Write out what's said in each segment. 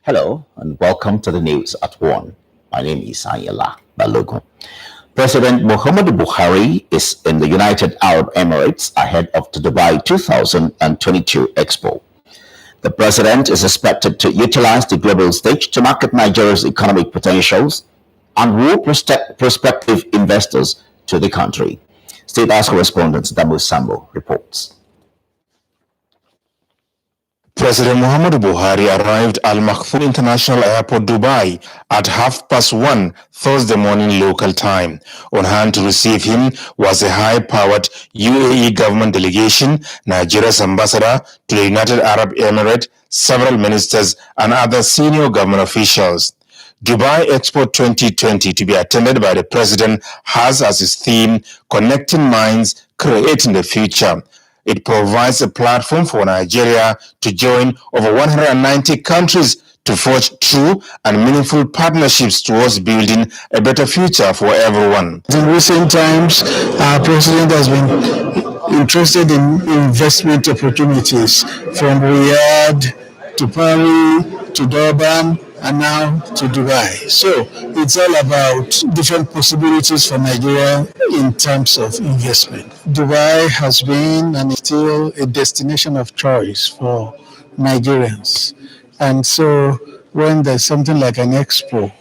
Hello and welcome to the news at 1. My name is Ayala Balogun. President Muhammadu Buhari is in the United Arab Emirates ahead of the Dubai 2022 Expo. The president is expected to utilize the global stage to market Nigeria's economic potentials and woo prospective investors to the country. State House correspondent Damu Sambo reports. President Muhammadu Buhari arrived Al Maktoum International Airport, Dubai at 1:30 Thursday morning local time. On hand to receive him was a high-powered UAE government delegation, Nigeria's ambassador to the United Arab Emirates, several ministers and other senior government officials. Dubai Expo 2020, to be attended by the president, has as its theme, Connecting Minds, Creating the Future. It provides a platform for Nigeria to join over 190 countries to forge true and meaningful partnerships towards building a better future for everyone. In recent times, our president has been interested in investment opportunities from Riyadh to Paris to Durban and now to Dubai. So it's all about different possibilities for Nigeria in terms of investment. Dubai has been and is still a destination of choice for Nigerians. And so when there's something like an expo,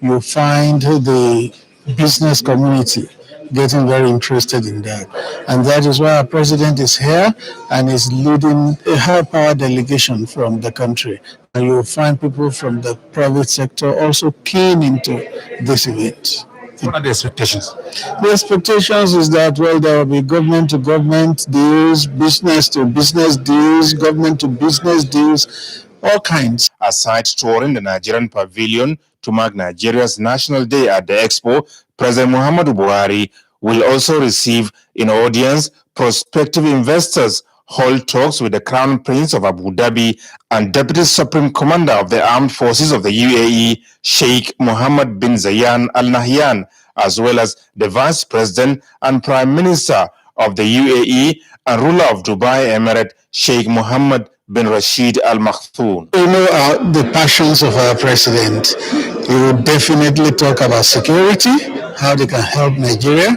you find the business community getting very interested in that. And that is why our president is here and is leading a high-power delegation from the country. And you'll find people from the private sector also keen into this event. What are the expectations? The expectations is that, well, there will be government-to-government deals, business-to-business deals, government-to-business deals, all kinds. Aside touring the Nigerian pavilion to mark Nigeria's National Day at the Expo, President Muhammadu Buhari will also receive in audience prospective investors, hold talks with the Crown Prince of Abu Dhabi and Deputy Supreme Commander of the Armed Forces of the UAE, Sheikh Mohammed bin Zayed Al Nahyan, as well as the Vice President and Prime Minister of the UAE and ruler of Dubai Emirate, Sheikh Mohammed bin Rashid Al Maktoum. You know the passions of our president. He will definitely talk about security, how they can help Nigeria.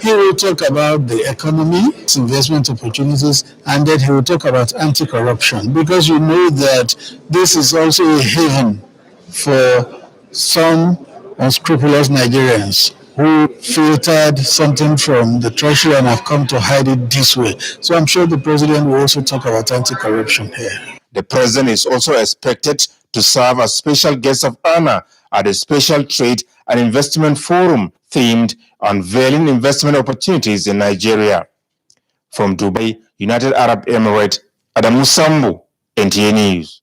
He will talk about the economy, investment opportunities, and then he will talk about anti-corruption, because you know that this is also a haven for some unscrupulous Nigerians who filtered something from the treasury and have come to hide it this way. So I'm sure the president will also talk about anti-corruption here. The president is also expected to serve as special guest of honor at a special trade and investment forum themed Unveiling Investment Opportunities in Nigeria. From Dubai, United Arab Emirates, Adamu Sambu, NTA News.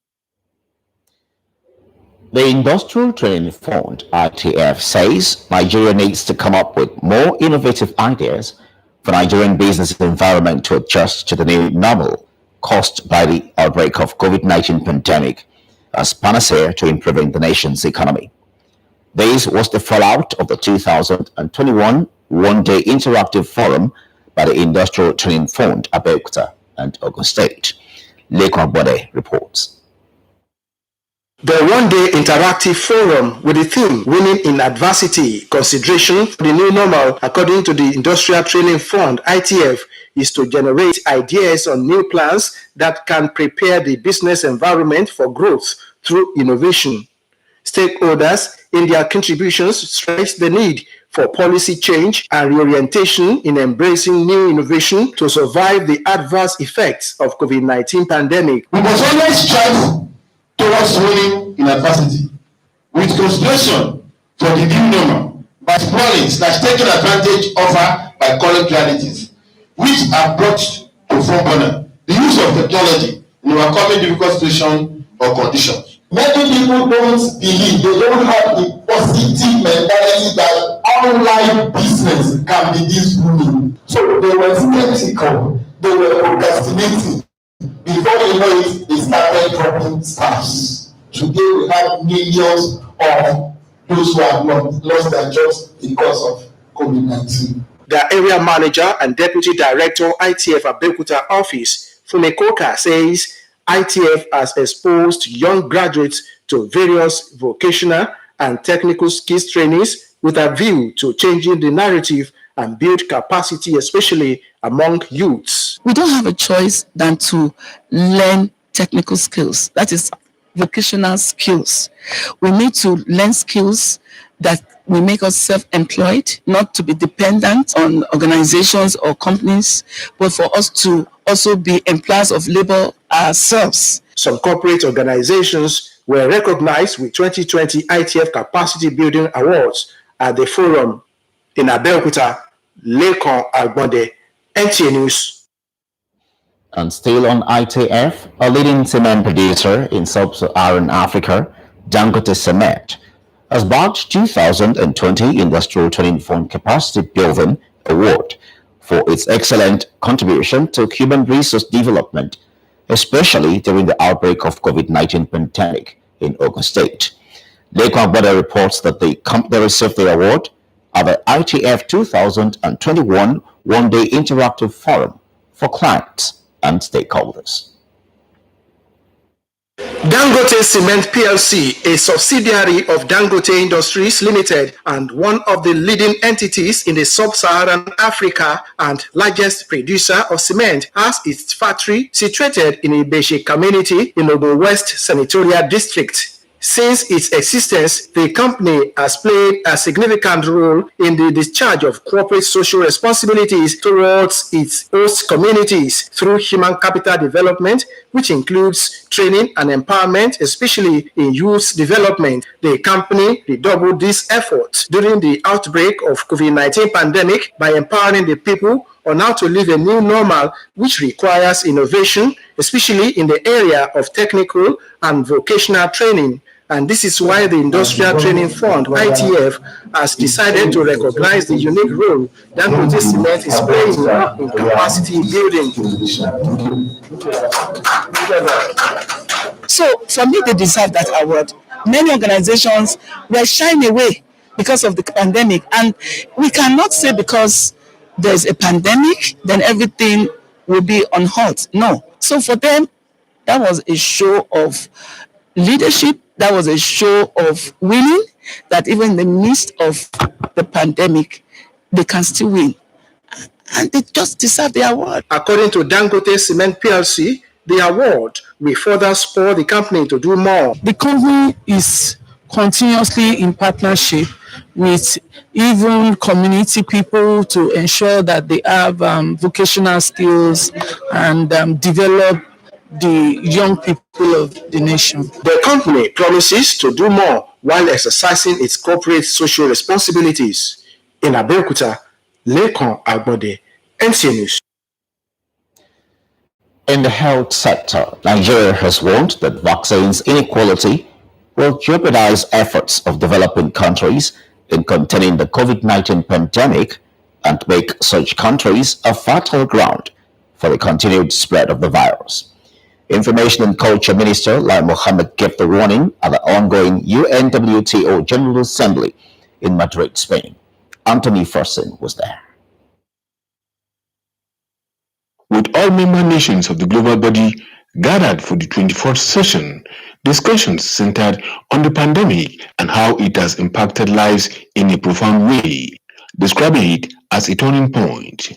The Industrial Training Fund, ITF, says Nigeria needs to come up with more innovative ideas for Nigerian business environment to adjust to the new normal caused by the outbreak of COVID-19 pandemic as panacea to improving the nation's economy. This was the fallout of the 2021 one-day interactive forum by the Industrial Training Fund, Abeokuta and Ogun State. Lekon Bode reports. The one-day interactive forum with the theme Winning in Adversity, Consideration for the New Normal, according to the Industrial Training Fund, ITF, is to generate ideas on new plans that can prepare the business environment for growth through innovation. Stakeholders in their contributions stress the need for policy change and reorientation in embracing new innovation to survive the adverse effects of COVID-19 pandemic. We must always strive towards winning in adversity with consideration for the new normal by exploring/taking advantage offered by current realities which are brought to front burner the use of technology in overcoming difficult situations or conditions. Many people don't believe, they don't have the positive mentality that online business can be this booming. So they were skeptical, they were procrastinating. Before you know it, they started dropping staffs. Today we have millions of those who have lost their jobs because of COVID-19. The area manager and deputy director ITF Abeokuta office, Fumekoka, says ITF has exposed young graduates to various vocational and technical skills trainings with a view to changing the narrative and build capacity, especially among youths. We don't have a choice than to learn technical skills, that is vocational skills. We need to learn skills that will make us self-employed, not to be dependent on organizations or companies, but for us to also be employers of labor ourselves. Some corporate organizations were recognized with 2020 ITF Capacity Building Awards at the forum in Abeokuta. Lekon Agbonde, NTA News. And still on ITF, a leading cement producer in sub-Saharan Africa, Dangote Cement, has bagged 2020 Industrial Training Fund Capacity Building Award for its excellent contribution to human resource development, especially during the outbreak of COVID-19 pandemic in Ogun State. Lekon Agbonde reports that the company received the award at the ITF 2021 one-day interactive forum for clients and stakeholders. Dangote Cement PLC, a subsidiary of Dangote Industries Limited and one of the leading entities in the sub-Saharan Africa and largest producer of cement, has its factory situated in Ibeshe community in Ogun West Senatorial District. Since its existence, the company has played a significant role in the discharge of corporate social responsibilities towards its host communities through human capital development, which includes training and empowerment, especially in youth development. The company redoubled this effort during the outbreak of COVID-19 pandemic by empowering the people on how to live a new normal, which requires innovation, especially in the area of technical and vocational training. And this is why the Industrial Training Fund, ITF, has decided to recognize the unique role Dangote Cement is playing in capacity building. So for me, they deserve that award. Many organizations were shying away because of the pandemic, and we cannot say because there's a pandemic, then everything will be on halt. No. So for them, that was a show of leadership. That was a show of winning, that even in the midst of the pandemic, they can still win. And they just deserve the award. According to Dangote Cement PLC, the award will further spur the company to do more. The company is continuously in partnership with even community people to ensure that they have vocational skills and develop the young people of the nation. The company promises to do more while exercising its corporate social responsibilities. In Abeokuta, Lekon Agbonde, NTA News. In the health sector, Nigeria has warned that vaccines inequality will jeopardize efforts of developing countries in containing the COVID-19 pandemic and make such countries a fertile ground for the continued spread of the virus. Information and Culture Minister Lai Mohammed gave the warning at the ongoing UNWTO General Assembly in Madrid, Spain. Anthony Fersen was there. With all member nations of the global body gathered for the 24th session, discussions centered on the pandemic and how it has impacted lives in a profound way, describing it as a turning point.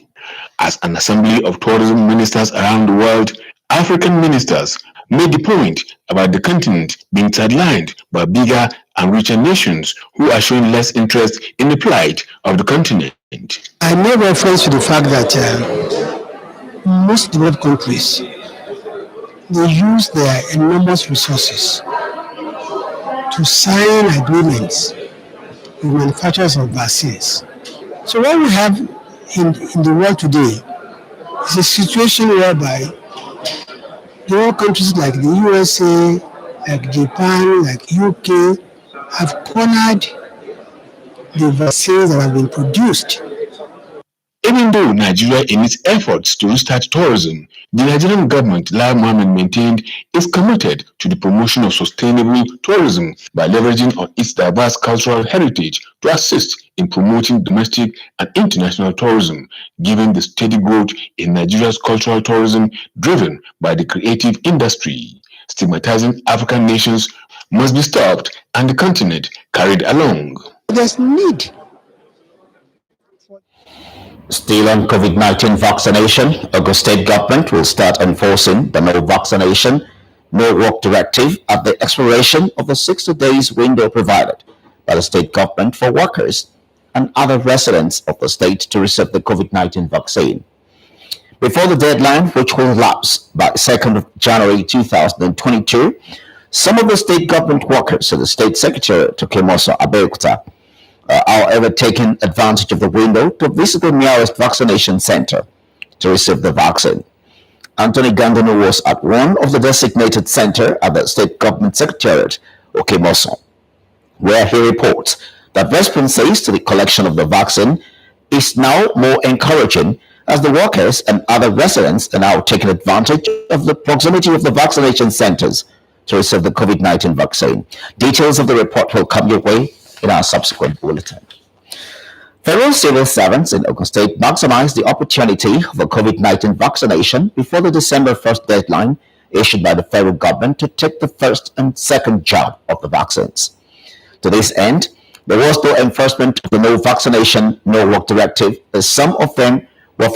As an assembly of tourism ministers around the world, African ministers made the point about the continent being sidelined by bigger and richer nations who are showing less interest in the plight of the continent. I made reference to the fact that most developed countries, they use their enormous resources to sign agreements with manufacturers of vaccines. So what we have in the world today is a situation whereby there are countries like the USA, like Japan, like UK, have cornered the vaccines that have been produced. Even though Nigeria, in its efforts to restart tourism, the Nigerian government, Lai Mohammed, maintained is committed to the promotion of sustainable tourism by leveraging on its diverse cultural heritage to assist in promoting domestic and international tourism, given the steady growth in Nigeria's cultural tourism driven by the creative industry. Stigmatizing African nations must be stopped and the continent carried along. There's need. Still on COVID-19 vaccination, Ogun State government will start enforcing the no vaccination, no work directive at the expiration of the 60 days window provided by the state government for workers and other residents of the state to receive the COVID-19 vaccine. Before the deadline, which will lapse by 2nd of January 2022, some of the state government workers in the state secretariat to NTA Abeokuta however, taking advantage of the window to visit the nearest vaccination center to receive the vaccine. Anthony Gandano was at one of the designated center at the state government secretariat, Okemoso, where he reports that responses to the collection of the vaccine is now more encouraging as the workers and other residents are now taking advantage of the proximity of the vaccination centers to receive the COVID-19 vaccine. Details of the report will come your way in our subsequent bulletin. Federal civil servants in Ogun State maximized the opportunity of a COVID-19 vaccination before the December 1st deadline issued by the federal government to take the first and second jab of the vaccines. To this end, there was no enforcement of the no vaccination, no work directive, as some of them were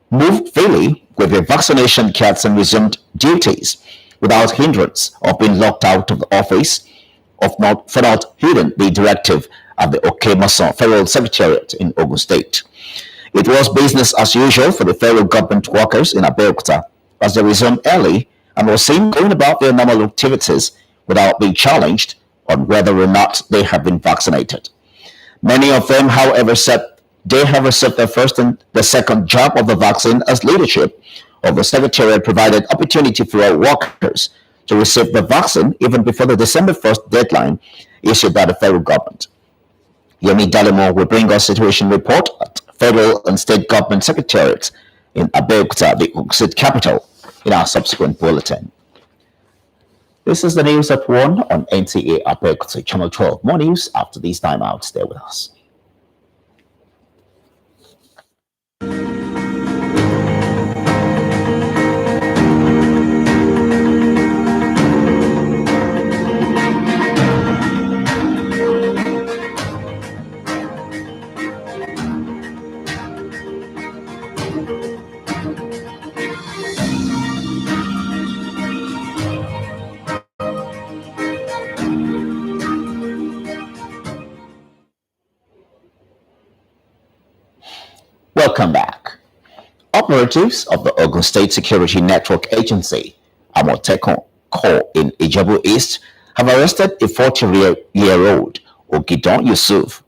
moved freely with their vaccination cards and resumed duties without hindrance of being locked out of the office for not heeding the directive at the Okemoso Federal Secretariat in Ogun State. It was business as usual for the federal government workers in Abeokuta as they resumed early and were seen going about their normal activities without being challenged on whether or not they have been vaccinated. Many of them, however, said they have received their first and the second jab of the vaccine as leadership of the Secretariat provided opportunity for all workers to receive the vaccine even before the December 1st deadline issued by the federal government. Yomi Dalemo will bring us situation report at federal and state government secretariats in Abeokuta, the Ogun capital, in our subsequent bulletin. This is the news at 1 on NTA Abeokuta, Channel 12. More news after these timeouts. Stay with us. Welcome back. Operatives of the Ogun State Security Network Agency, Amotekun Corps in Ijebu East, have arrested a 40-year-old Ogidon Yusuf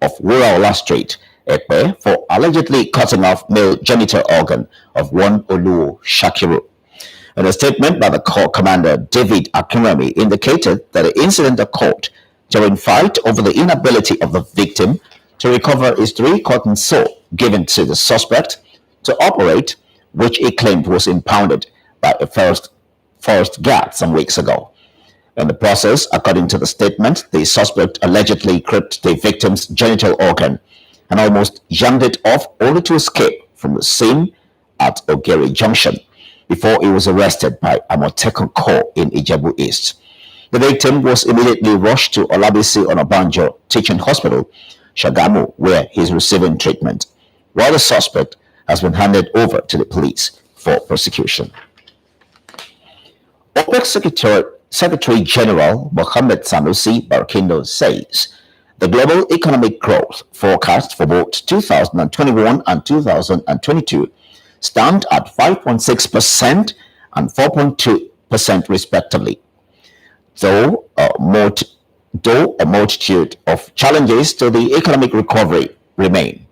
of Wuraola Street, Epe, for allegedly cutting off male genital organ of one Oluo Shakiru. In a statement by the Corps Commander David Akinremi indicated that the incident occurred during fight over the inability of the victim to recover his 3 cotton saw given to the suspect to operate, which he claimed was impounded by a forest guard some weeks ago. In the process, according to the statement, the suspect allegedly gripped the victim's genital organ and almost yanked it off only to escape from the scene at Ogeri Junction before he was arrested by Amotekun Corps in Ijebu East. The victim was immediately rushed to Olabisi Onabanjo Teaching Hospital, Shagamu, where he is receiving treatment, while the suspect has been handed over to the police for prosecution. OPEC Secretary General Mohammed Sanusi Barkindo says the global economic growth forecast for both 2021 and 2022 stand at 5.6% and 4.2% respectively. Though a multitude of challenges to the economic recovery remain,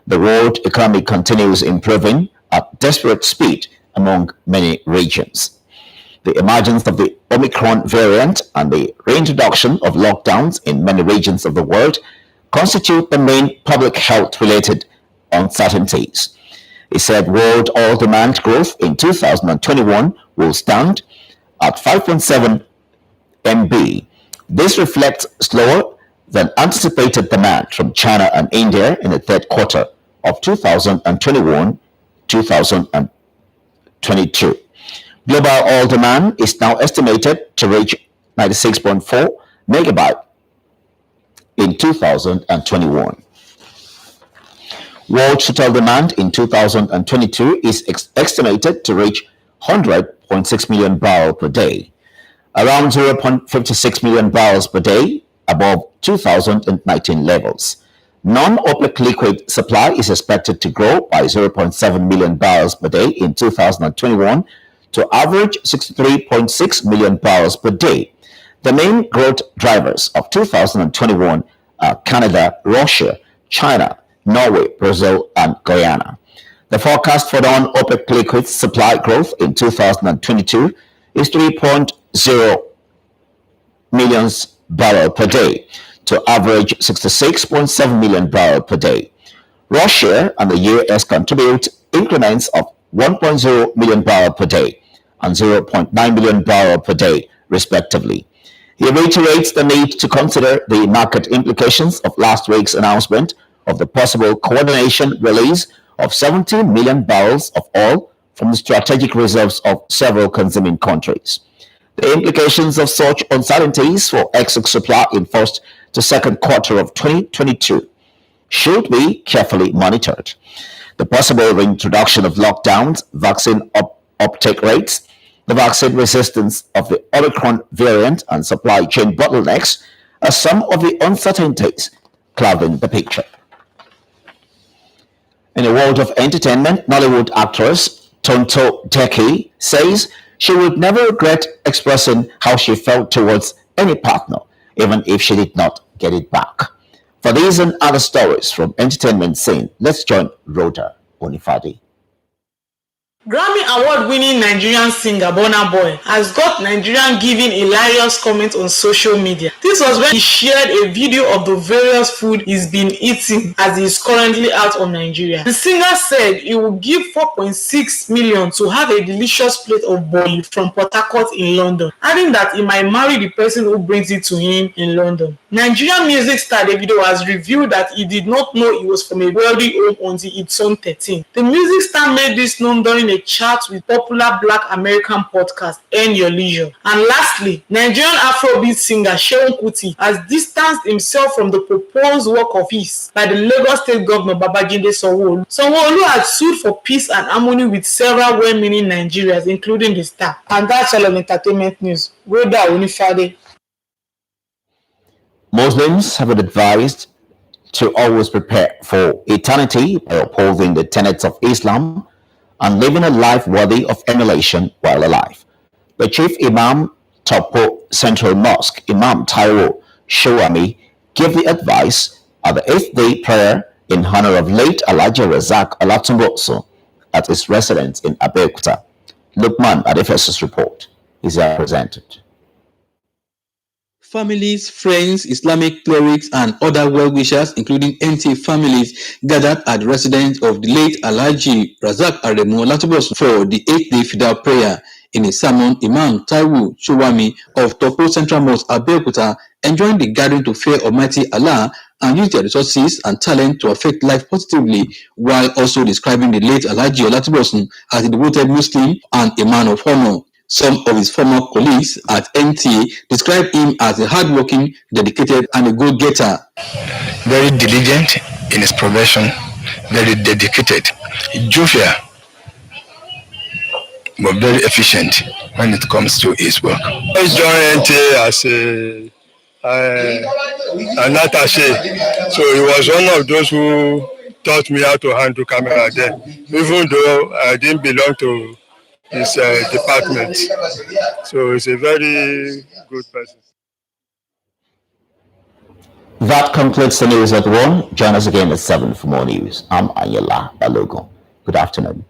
the world economy continues improving at desperate speed among many regions. The emergence of the Omicron variant and the reintroduction of lockdowns in many regions of the world constitute the main public health-related uncertainties. He said world oil demand growth in 2021 will stand at 5.7 MB. This reflects slower than anticipated demand from China and India in the third quarter of 2021-2022. Global oil demand is now estimated to reach 96.4 megabyte in 2021. World total demand in 2022 is estimated to reach 100.6 million barrels per day, around 0.56 million barrels per day above 2019 levels. Non-OPEC liquid supply is expected to grow by 0.7 million barrels per day in 2021 to average 63.6 million barrels per day. The main growth drivers of 2021 are Canada, Russia, China, Norway, Brazil, and Guyana. The forecast for non-OPEC liquid supply growth in 2022 is 3.0 million barrels per day to average 66.7 million barrels per day. Russia and the US contribute increments of 1.0 million barrels per day and 0.9 million barrels per day, respectively. He reiterates the need to consider the market implications of last week's announcement of the possible coordination release of 17 million barrels of oil from the strategic reserves of several consuming countries. The implications of such uncertainties for excess supply in first to second quarter of 2022 should be carefully monitored. The possible reintroduction of lockdowns, vaccine uptake rates, the vaccine resistance of the Omicron variant, and supply chain bottlenecks are some of the uncertainties clouding the picture. In the world of entertainment, Nollywood actress Tonto Deki says she would never regret expressing how she felt towards any partner, even if she did not get it back. For these and other stories from entertainment scene, let's join Rhoda Bonifadi. Grammy Award-winning Nigerian singer Burna Boy has got Nigerian giving hilarious comments on social media. This was when he shared a video of the various food he's been eating as he is currently out of Nigeria. The singer said he would give 4.6 million to have a delicious plate of boli from Port Harcourt in London, adding that he might marry the person who brings it to him in London. Nigerian music star Davido has revealed that he did not know he was from a wealthy home until he turned 13. The music star made this known during a chat with popular Black American podcast Earn Your Leisure. And lastly, Nigerian Afrobeat singer Seun Kuti has distanced himself from the proposed work of peace by the Lagos State Governor Babajide Sanwo-Olu. Sanwo-Olu had sued for peace and harmony with several well-meaning Nigerians, including the star. And that's all on entertainment news. Rhoda Bonifadi. Muslims have been advised to always prepare for eternity by upholding the tenets of Islam and living a life worthy of emulation while alive. The Chief Imam Topo Central Mosque, Imam Taiwo Showami, gave the advice at the 8th day prayer in honor of late Alhaji Razak Olatunboso at his residence in Abeokuta. Lukman Adefesus report is presented. Families, friends, Islamic clerics, and other well-wishers, including NTA families, gathered at the residence of the late Alhaji Razak Olatunboso for the 8th-day Fidal prayer. In a sermon, Imam Taiwo Showami of Topo Central Mosque, Abeokuta, enjoined the gathering to fear Almighty Allah and use their resources and talent to affect life positively, while also describing the late Alhaji Olatunboso as a devoted Muslim and a man of honor. Some of his former colleagues at NTA described him as a hardworking, dedicated, and a go-getter. Very diligent in his profession, very dedicated, jovial, but very efficient when it comes to his work. I joined NTA as an attaché, so he was one of those who taught me how to handle camera then, even though I didn't belong to his department. So he's a very good person. That concludes the news at 1. Join us again at 7 for more news. I'm Anyala Balogo. Good afternoon.